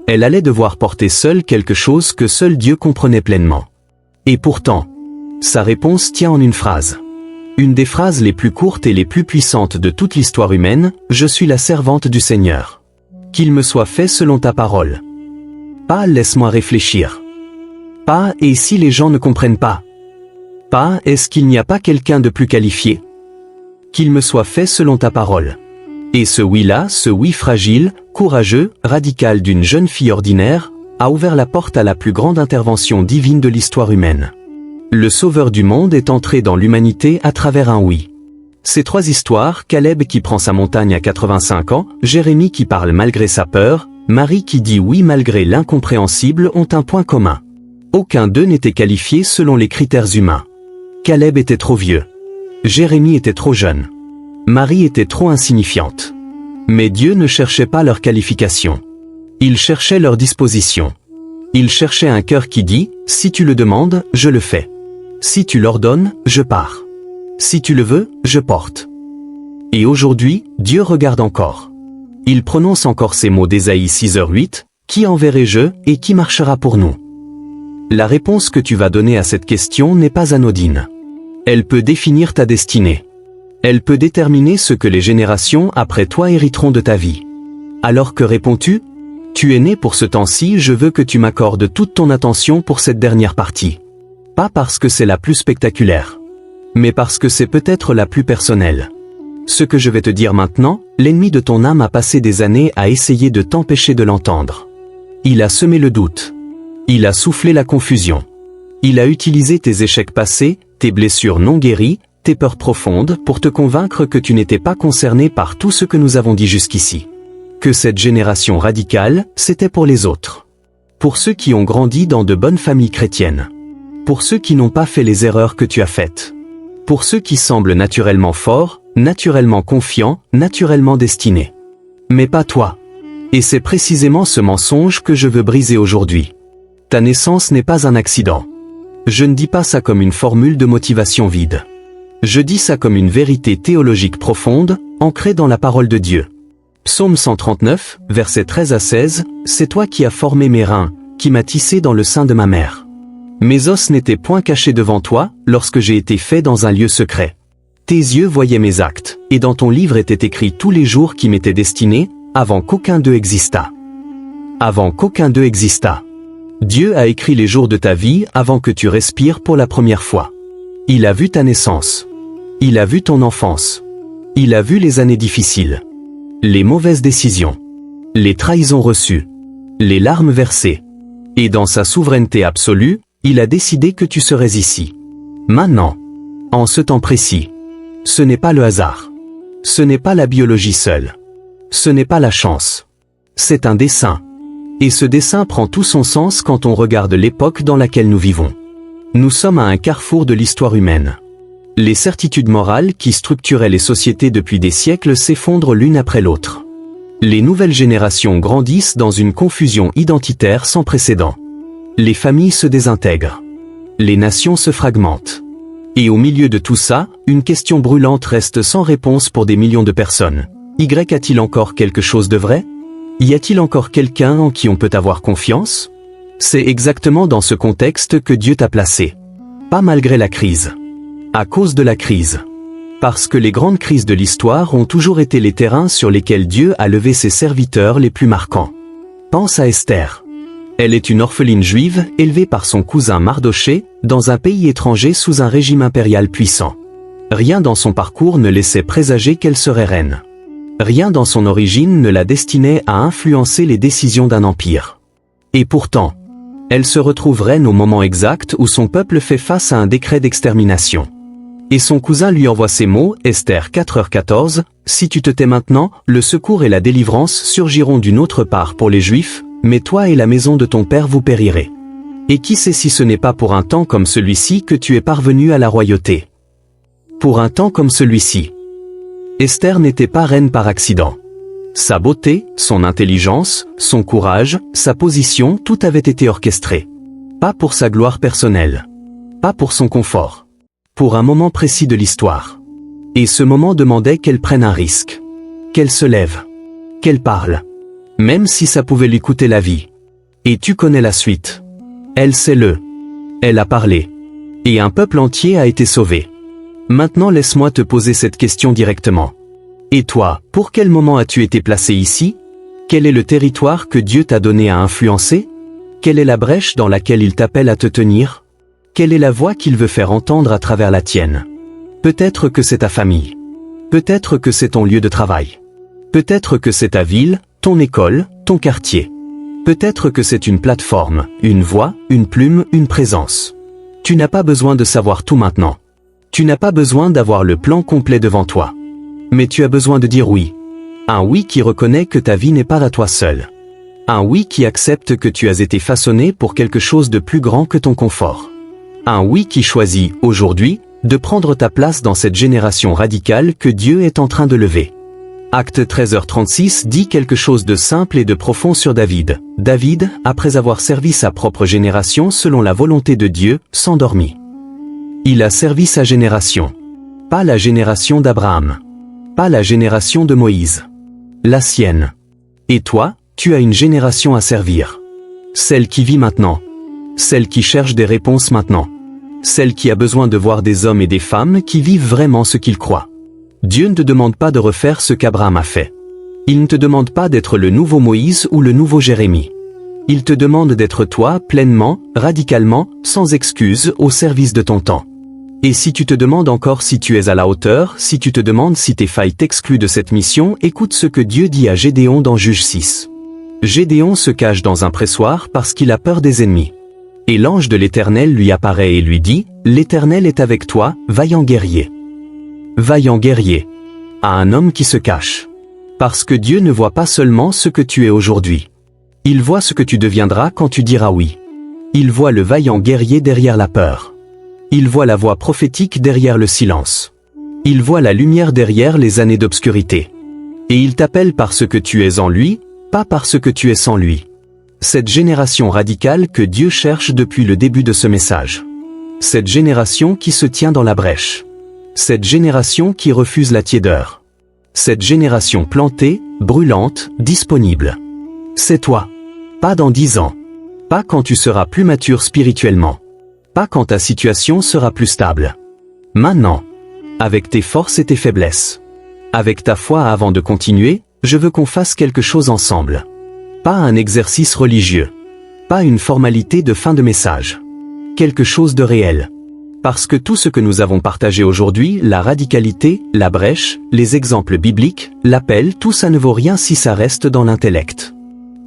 Elle allait devoir porter seule quelque chose que seul Dieu comprenait pleinement. Et pourtant, sa réponse tient en une phrase. Une des phrases les plus courtes et les plus puissantes de toute l'histoire humaine, « Je suis la servante du Seigneur. Qu'il me soit fait selon ta parole. » Pas « Laisse-moi réfléchir. » Pas « Et si les gens ne comprennent pas. » Pas « Est-ce qu'il n'y a pas quelqu'un de plus qualifié. » Qu'il me soit fait selon ta parole. Et ce oui-là, ce oui fragile, courageux, radical d'une jeune fille ordinaire, a ouvert la porte à la plus grande intervention divine de l'histoire humaine. Le Sauveur du monde est entré dans l'humanité à travers un oui. Ces trois histoires, Caleb qui prend sa montagne à 85 ans, Jérémie qui parle malgré sa peur, Marie qui dit oui malgré l'incompréhensible ont un point commun. Aucun d'eux n'était qualifié selon les critères humains. Caleb était trop vieux. Jérémie était trop jeune. Marie était trop insignifiante. Mais Dieu ne cherchait pas leur qualification. Il cherchait leur disposition. Il cherchait un cœur qui dit, si tu le demandes, je le fais. Si tu l'ordonnes, je pars. Si tu le veux, je porte. Et aujourd'hui, Dieu regarde encore. Il prononce encore ces mots d'Ésaïe 6h8, qui enverrai-je et qui marchera pour nous? La réponse que tu vas donner à cette question n'est pas anodine. Elle peut définir ta destinée. Elle peut déterminer ce que les générations après toi hériteront de ta vie. Alors que réponds-tu? Tu es né pour ce temps-ci, je veux que tu m'accordes toute ton attention pour cette dernière partie. Pas parce que c'est la plus spectaculaire, mais parce que c'est peut-être la plus personnelle. Ce que je vais te dire maintenant, l'ennemi de ton âme a passé des années à essayer de t'empêcher de l'entendre. Il a semé le doute. Il a soufflé la confusion. Il a utilisé tes échecs passés, tes blessures non guéries, tes peurs profondes pour te convaincre que tu n'étais pas concerné par tout ce que nous avons dit jusqu'ici. que cette génération radicale, c'était pour les autres. Pour ceux qui ont grandi dans de bonnes familles chrétiennes. Pour ceux qui n'ont pas fait les erreurs que tu as faites. Pour ceux qui semblent naturellement forts, naturellement confiants, naturellement destinés. Mais pas toi. Et c'est précisément ce mensonge que je veux briser aujourd'hui. Ta naissance n'est pas un accident. Je ne dis pas ça comme une formule de motivation vide. Je dis ça comme une vérité théologique profonde, ancrée dans la parole de Dieu. Psaume 139, versets 13 à 16, « C'est toi qui as formé mes reins, qui m'as tissé dans le sein de ma mère. Mes os n'étaient point cachés devant toi, lorsque j'ai été fait dans un lieu secret. Tes yeux voyaient mes actes, et dans ton livre étaient écrits tous les jours qui m'étaient destinés, avant qu'aucun d'eux existât. » Avant qu'aucun d'eux existât. Dieu a écrit les jours de ta vie avant que tu respires pour la première fois. Il a vu ta naissance. Il a vu ton enfance. Il a vu les années difficiles. Les mauvaises décisions. Les trahisons reçues. Les larmes versées. Et dans sa souveraineté absolue, il a décidé que tu serais ici. Maintenant. En ce temps précis. Ce n'est pas le hasard. Ce n'est pas la biologie seule. Ce n'est pas la chance. C'est un dessein. Et ce dessein prend tout son sens quand on regarde l'époque dans laquelle nous vivons. Nous sommes à un carrefour de l'histoire humaine. Les certitudes morales qui structuraient les sociétés depuis des siècles s'effondrent l'une après l'autre. Les nouvelles générations grandissent dans une confusion identitaire sans précédent. Les familles se désintègrent. Les nations se fragmentent. Et au milieu de tout ça, une question brûlante reste sans réponse pour des millions de personnes. Y a-t-il encore quelque chose de vrai? Y a-t-il encore quelqu'un en qui on peut avoir confiance? C'est exactement dans ce contexte que Dieu t'a placé. Pas malgré la crise. À cause de la crise. Parce que les grandes crises de l'histoire ont toujours été les terrains sur lesquels Dieu a levé ses serviteurs les plus marquants. Pense à Esther. Elle est une orpheline juive élevée par son cousin Mardoché, dans un pays étranger sous un régime impérial puissant. Rien dans son parcours ne laissait présager qu'elle serait reine. Rien dans son origine ne la destinait à influencer les décisions d'un empire. Et pourtant, elle se retrouve reine au moment exact où son peuple fait face à un décret d'extermination. Et son cousin lui envoie ces mots, Esther 4h14, « Si tu te tais maintenant, le secours et la délivrance surgiront d'une autre part pour les Juifs, mais toi et la maison de ton père vous périrez. Et qui sait si ce n'est pas pour un temps comme celui-ci que tu es parvenu à la royauté. Pour un temps comme celui-ci. » Esther n'était pas reine par accident. Sa beauté, son intelligence, son courage, sa position, tout avait été orchestré. Pas pour sa gloire personnelle. Pas pour son confort. Pour un moment précis de l'histoire. Et ce moment demandait qu'elle prenne un risque. Qu'elle se lève. Qu'elle parle. Même si ça pouvait lui coûter la vie. Et tu connais la suite. Elle sait-le. Elle a parlé. Et un peuple entier a été sauvé. Maintenant laisse-moi te poser cette question directement. Et toi, pour quel moment as-tu été placé ici? Quel est le territoire que Dieu t'a donné à influencer? Quelle est la brèche dans laquelle il t'appelle à te tenir? Quelle est la voix qu'il veut faire entendre à travers la tienne? Peut-être que c'est ta famille. Peut-être que c'est ton lieu de travail. Peut-être que c'est ta ville, ton école, ton quartier. Peut-être que c'est une plateforme, une voix, une plume, une présence. Tu n'as pas besoin de savoir tout maintenant. Tu n'as pas besoin d'avoir le plan complet devant toi. Mais tu as besoin de dire oui. Un oui qui reconnaît que ta vie n'est pas à toi seul. Un oui qui accepte que tu as été façonné pour quelque chose de plus grand que ton confort. Un oui qui choisit, aujourd'hui, de prendre ta place dans cette génération radicale que Dieu est en train de lever. Acte 13h36 dit quelque chose de simple et de profond sur David. David, après avoir servi sa propre génération selon la volonté de Dieu, s'endormit. Il a servi sa génération. Pas la génération d'Abraham. Pas la génération de Moïse. La sienne. Et toi, tu as une génération à servir. Celle qui vit maintenant. Celle qui cherche des réponses maintenant. Celle qui a besoin de voir des hommes et des femmes qui vivent vraiment ce qu'ils croient. Dieu ne te demande pas de refaire ce qu'Abraham a fait. Il ne te demande pas d'être le nouveau Moïse ou le nouveau Jérémie. Il te demande d'être toi, pleinement, radicalement, sans excuse, au service de ton temps. Et si tu te demandes encore si tu es à la hauteur, si tu te demandes si tes failles t'excluent de cette mission, écoute ce que Dieu dit à Gédéon dans Juge 6. Gédéon se cache dans un pressoir parce qu'il a peur des ennemis. Et l'ange de l'Éternel lui apparaît et lui dit, « L'Éternel est avec toi, vaillant guerrier. » Vaillant guerrier. À un homme qui se cache. Parce que Dieu ne voit pas seulement ce que tu es aujourd'hui. Il voit ce que tu deviendras quand tu diras oui. Il voit le vaillant guerrier derrière la peur. Il voit la voix prophétique derrière le silence. Il voit la lumière derrière les années d'obscurité. Et il t'appelle parce que tu es en lui, pas parce que tu es sans lui. Cette génération radicale que Dieu cherche depuis le début de ce message. Cette génération qui se tient dans la brèche. Cette génération qui refuse la tiédeur. Cette génération plantée, brûlante, disponible. C'est toi. Pas dans 10 ans. Pas quand tu seras plus mature spirituellement. Pas quand ta situation sera plus stable. Maintenant. Avec tes forces et tes faiblesses. Avec ta foi avant de continuer, je veux qu'on fasse quelque chose ensemble. Pas un exercice religieux. Pas une formalité de fin de message. Quelque chose de réel. Parce que tout ce que nous avons partagé aujourd'hui, la radicalité, la brèche, les exemples bibliques, l'appel, tout ça ne vaut rien si ça reste dans l'intellect.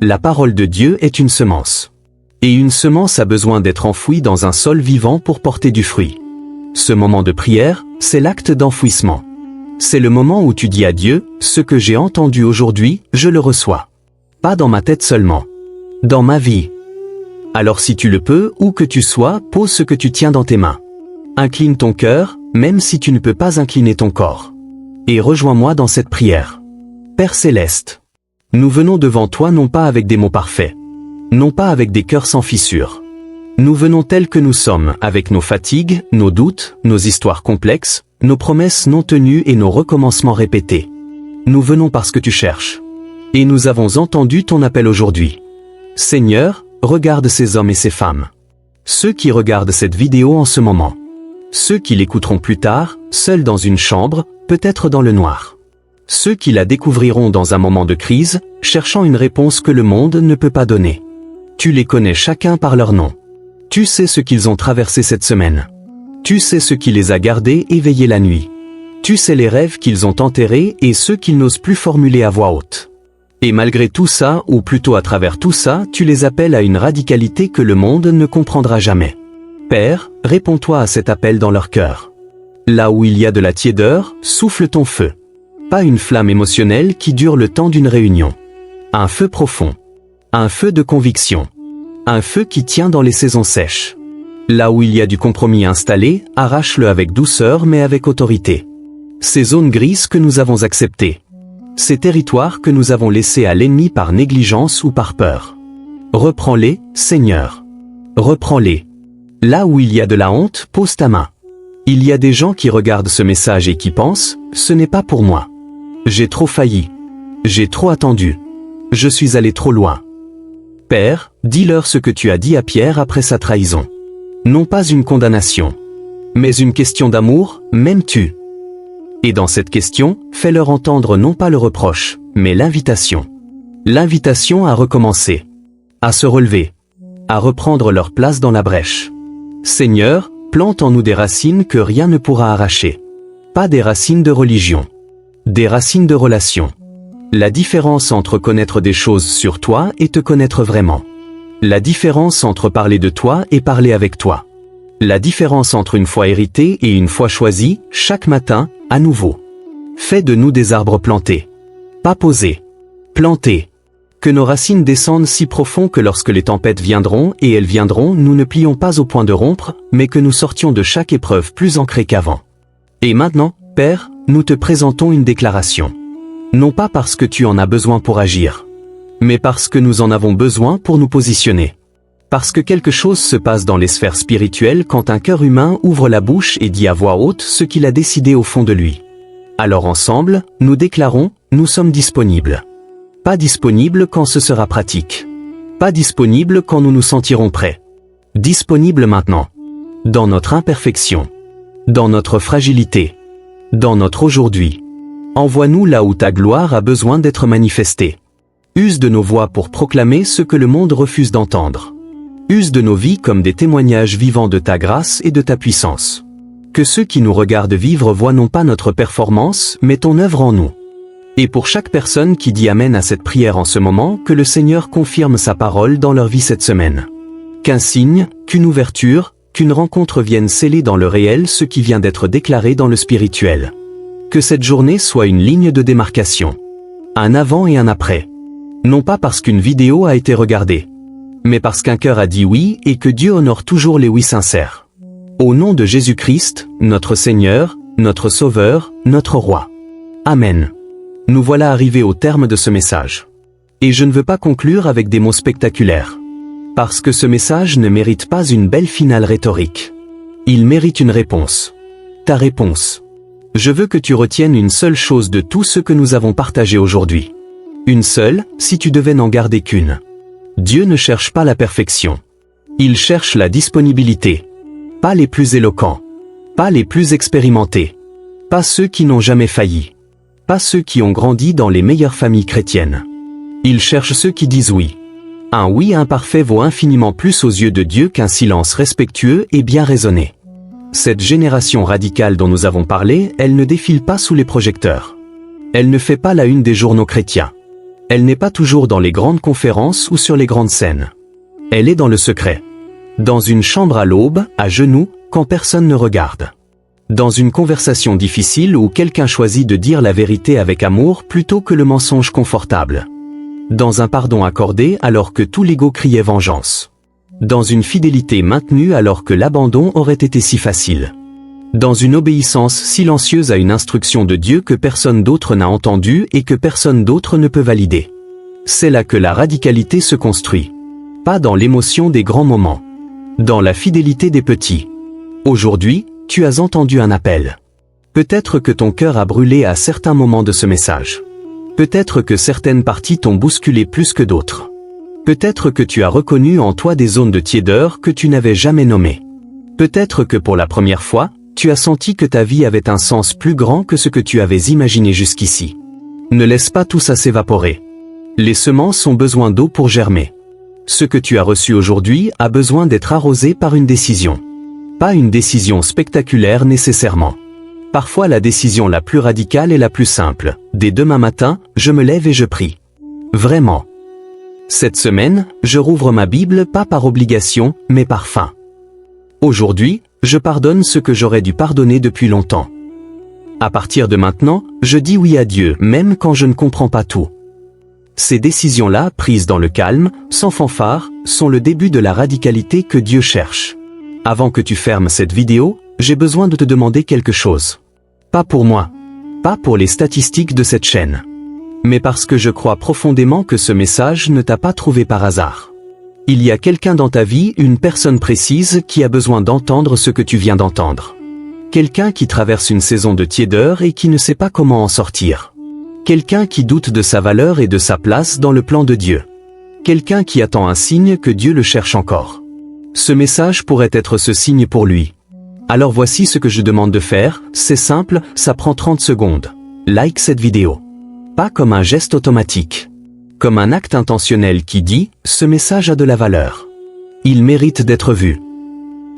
La parole de Dieu est une semence. Et une semence a besoin d'être enfouie dans un sol vivant pour porter du fruit. Ce moment de prière, c'est l'acte d'enfouissement. C'est le moment où tu dis à Dieu, ce que j'ai entendu aujourd'hui, je le reçois. Pas dans ma tête seulement. Dans ma vie. Alors si tu le peux, où que tu sois, pose ce que tu tiens dans tes mains. Incline ton cœur, même si tu ne peux pas incliner ton corps. Et rejoins-moi dans cette prière. Père Céleste. Nous venons devant toi non pas avec des mots parfaits. Non pas avec des cœurs sans fissures. Nous venons tels que nous sommes, avec nos fatigues, nos doutes, nos histoires complexes, nos promesses non tenues et nos recommencements répétés. Nous venons parce que tu cherches. Et nous avons entendu ton appel aujourd'hui. Seigneur, regarde ces hommes et ces femmes. Ceux qui regardent cette vidéo en ce moment. Ceux qui l'écouteront plus tard, seuls dans une chambre, peut-être dans le noir. Ceux qui la découvriront dans un moment de crise, cherchant une réponse que le monde ne peut pas donner. Tu les connais chacun par leur nom. Tu sais ce qu'ils ont traversé cette semaine. Tu sais ce qui les a gardés éveillés la nuit. Tu sais les rêves qu'ils ont enterrés et ceux qu'ils n'osent plus formuler à voix haute. Et malgré tout ça, ou plutôt à travers tout ça, tu les appelles à une radicalité que le monde ne comprendra jamais. Père, réponds-toi à cet appel dans leur cœur. Là où il y a de la tiédeur, souffle ton feu. Pas une flamme émotionnelle qui dure le temps d'une réunion. Un feu profond. Un feu de conviction. Un feu qui tient dans les saisons sèches. Là où il y a du compromis installé, arrache-le avec douceur mais avec autorité. Ces zones grises que nous avons acceptées. Ces territoires que nous avons laissés à l'ennemi par négligence ou par peur. Reprends-les, Seigneur. Reprends-les. Là où il y a de la honte, pose ta main. Il y a des gens qui regardent ce message et qui pensent, ce n'est pas pour moi. J'ai trop failli. J'ai trop attendu. Je suis allé trop loin. Père, dis-leur ce que tu as dit à Pierre après sa trahison. Non pas une condamnation, mais une question d'amour, m'aimes-tu? Et dans cette question, fais-leur entendre non pas le reproche, mais l'invitation. L'invitation à recommencer, à se relever, à reprendre leur place dans la brèche. Seigneur, plante en nous des racines que rien ne pourra arracher. Pas des racines de religion, des racines de relation. La différence entre connaître des choses sur toi et te connaître vraiment. La différence entre parler de toi et parler avec toi. La différence entre une foi héritée et une foi choisie, chaque matin, à nouveau. Fais de nous des arbres plantés. Pas posés. Plantés. Que nos racines descendent si profond que lorsque les tempêtes viendront, et elles viendront, nous ne plions pas au point de rompre, mais que nous sortions de chaque épreuve plus ancrés qu'avant. Et maintenant, Père, nous te présentons une déclaration. Non pas parce que tu en as besoin pour agir, mais parce que nous en avons besoin pour nous positionner. Parce que quelque chose se passe dans les sphères spirituelles quand un cœur humain ouvre la bouche et dit à voix haute ce qu'il a décidé au fond de lui. Alors ensemble, nous déclarons, nous sommes disponibles. Pas disponibles quand ce sera pratique. Pas disponibles quand nous nous sentirons prêts. Disponibles maintenant. Dans notre imperfection. Dans notre fragilité. Dans notre aujourd'hui. Envoie-nous là où ta gloire a besoin d'être manifestée. Use de nos voix pour proclamer ce que le monde refuse d'entendre. Use de nos vies comme des témoignages vivants de ta grâce et de ta puissance. Que ceux qui nous regardent vivre voient non pas notre performance, mais ton œuvre en nous. Et pour chaque personne qui dit Amen à cette prière en ce moment, que le Seigneur confirme sa parole dans leur vie cette semaine. Qu'un signe, qu'une ouverture, qu'une rencontre vienne sceller dans le réel ce qui vient d'être déclaré dans le spirituel. Que cette journée soit une ligne de démarcation. Un avant et un après. Non pas parce qu'une vidéo a été regardée, mais parce qu'un cœur a dit oui et que Dieu honore toujours les oui sincères. Au nom de Jésus-Christ, notre Seigneur, notre Sauveur, notre Roi. Amen. Nous voilà arrivés au terme de ce message. Et je ne veux pas conclure avec des mots spectaculaires. Parce que ce message ne mérite pas une belle finale rhétorique. Il mérite une réponse. Ta réponse. Je veux que tu retiennes une seule chose de tout ce que nous avons partagé aujourd'hui. Une seule, si tu devais n'en garder qu'une. Dieu ne cherche pas la perfection. Il cherche la disponibilité. Pas les plus éloquents. Pas les plus expérimentés. Pas ceux qui n'ont jamais failli. Pas ceux qui ont grandi dans les meilleures familles chrétiennes. Il cherche ceux qui disent oui. Un oui imparfait vaut infiniment plus aux yeux de Dieu qu'un silence respectueux et bien raisonné. Cette génération radicale dont nous avons parlé, elle ne défile pas sous les projecteurs. Elle ne fait pas la une des journaux chrétiens. Elle n'est pas toujours dans les grandes conférences ou sur les grandes scènes. Elle est dans le secret. Dans une chambre à l'aube, à genoux, quand personne ne regarde. Dans une conversation difficile où quelqu'un choisit de dire la vérité avec amour plutôt que le mensonge confortable. Dans un pardon accordé alors que tout l'ego criait vengeance. Dans une fidélité maintenue alors que l'abandon aurait été si facile. Dans une obéissance silencieuse à une instruction de Dieu que personne d'autre n'a entendue et que personne d'autre ne peut valider. C'est là que la radicalité se construit. Pas dans l'émotion des grands moments. Dans la fidélité des petits. Aujourd'hui, tu as entendu un appel. Peut-être que ton cœur a brûlé à certains moments de ce message. Peut-être que certaines parties t'ont bousculé plus que d'autres. Peut-être que tu as reconnu en toi des zones de tiédeur que tu n'avais jamais nommées. Peut-être que pour la première fois, tu as senti que ta vie avait un sens plus grand que ce que tu avais imaginé jusqu'ici. Ne laisse pas tout ça s'évaporer. Les semences ont besoin d'eau pour germer. Ce que tu as reçu aujourd'hui a besoin d'être arrosé par une décision. Pas une décision spectaculaire nécessairement. Parfois la décision la plus radicale est la plus simple. Dès demain matin, je me lève et je prie. Vraiment. Cette semaine, je rouvre ma Bible pas par obligation, mais par faim. Aujourd'hui, je pardonne ce que j'aurais dû pardonner depuis longtemps. À partir de maintenant, je dis oui à Dieu, même quand je ne comprends pas tout. Ces décisions-là, prises dans le calme, sans fanfare, sont le début de la radicalité que Dieu cherche. Avant que tu fermes cette vidéo, j'ai besoin de te demander quelque chose. Pas pour moi. Pas pour les statistiques de cette chaîne. Mais parce que je crois profondément que ce message ne t'a pas trouvé par hasard. Il y a quelqu'un dans ta vie, une personne précise qui a besoin d'entendre ce que tu viens d'entendre. Quelqu'un qui traverse une saison de tiédeur et qui ne sait pas comment en sortir. Quelqu'un qui doute de sa valeur et de sa place dans le plan de Dieu. Quelqu'un qui attend un signe que Dieu le cherche encore. Ce message pourrait être ce signe pour lui. Alors voici ce que je demande de faire, c'est simple, ça prend 30 secondes. Like cette vidéo. Pas comme un geste automatique. Comme un acte intentionnel qui dit, ce message a de la valeur. Il mérite d'être vu.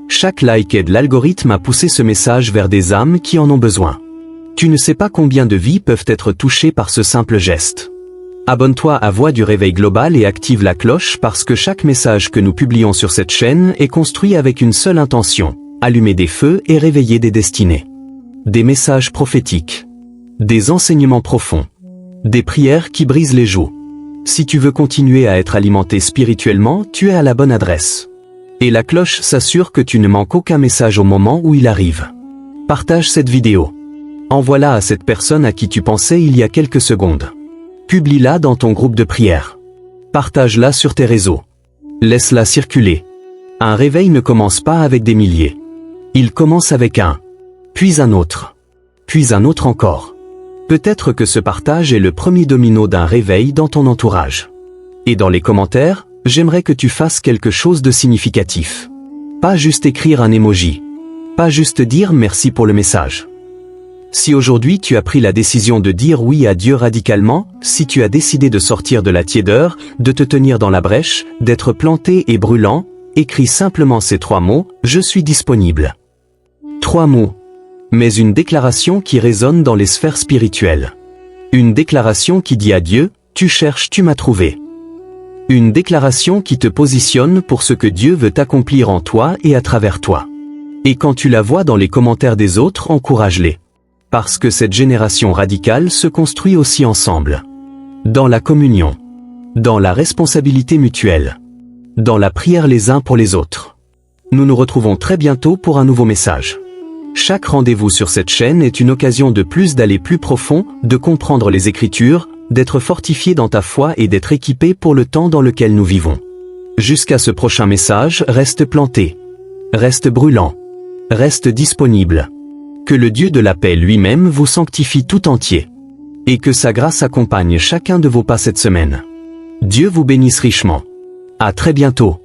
Chaque like aide l'algorithme à pousser ce message vers des âmes qui en ont besoin. Tu ne sais pas combien de vies peuvent être touchées par ce simple geste. Abonne-toi à Voix du Réveil Global et active la cloche parce que chaque message que nous publions sur cette chaîne est construit avec une seule intention, allumer des feux et réveiller des destinées. Des messages prophétiques. Des enseignements profonds. Des prières qui brisent les joues. Si tu veux continuer à être alimenté spirituellement, tu es à la bonne adresse. Et la cloche s'assure que tu ne manques aucun message au moment où il arrive. Partage cette vidéo. Envoie-la à cette personne à qui tu pensais il y a quelques secondes. Publie-la dans ton groupe de prière. Partage-la sur tes réseaux. Laisse-la circuler. Un réveil ne commence pas avec des milliers. Il commence avec un, puis un autre encore. Peut-être que ce partage est le premier domino d'un réveil dans ton entourage. Et dans les commentaires, j'aimerais que tu fasses quelque chose de significatif. Pas juste écrire un emoji. Pas juste dire merci pour le message. Si aujourd'hui tu as pris la décision de dire oui à Dieu radicalement, si tu as décidé de sortir de la tiédeur, de te tenir dans la brèche, d'être planté et brûlant, écris simplement ces 3 mots, je suis disponible. 3 mots. Mais une déclaration qui résonne dans les sphères spirituelles. Une déclaration qui dit à Dieu, tu cherches, tu m'as trouvé. Une déclaration qui te positionne pour ce que Dieu veut accomplir en toi et à travers toi. Et quand tu la vois dans les commentaires des autres, encourage-les. Parce que cette génération radicale se construit aussi ensemble. dans la communion, dans la responsabilité mutuelle, dans la prière les uns pour les autres. Nous nous retrouvons très bientôt pour un nouveau message. Chaque rendez-vous sur cette chaîne est une occasion de plus d'aller plus profond, de comprendre les Écritures, d'être fortifié dans ta foi et d'être équipé pour le temps dans lequel nous vivons. Jusqu'à ce prochain message, reste planté, reste brûlant, reste disponible. Que le Dieu de la paix lui-même vous sanctifie tout entier. Et que sa grâce accompagne chacun de vos pas cette semaine. Dieu vous bénisse richement. À très bientôt.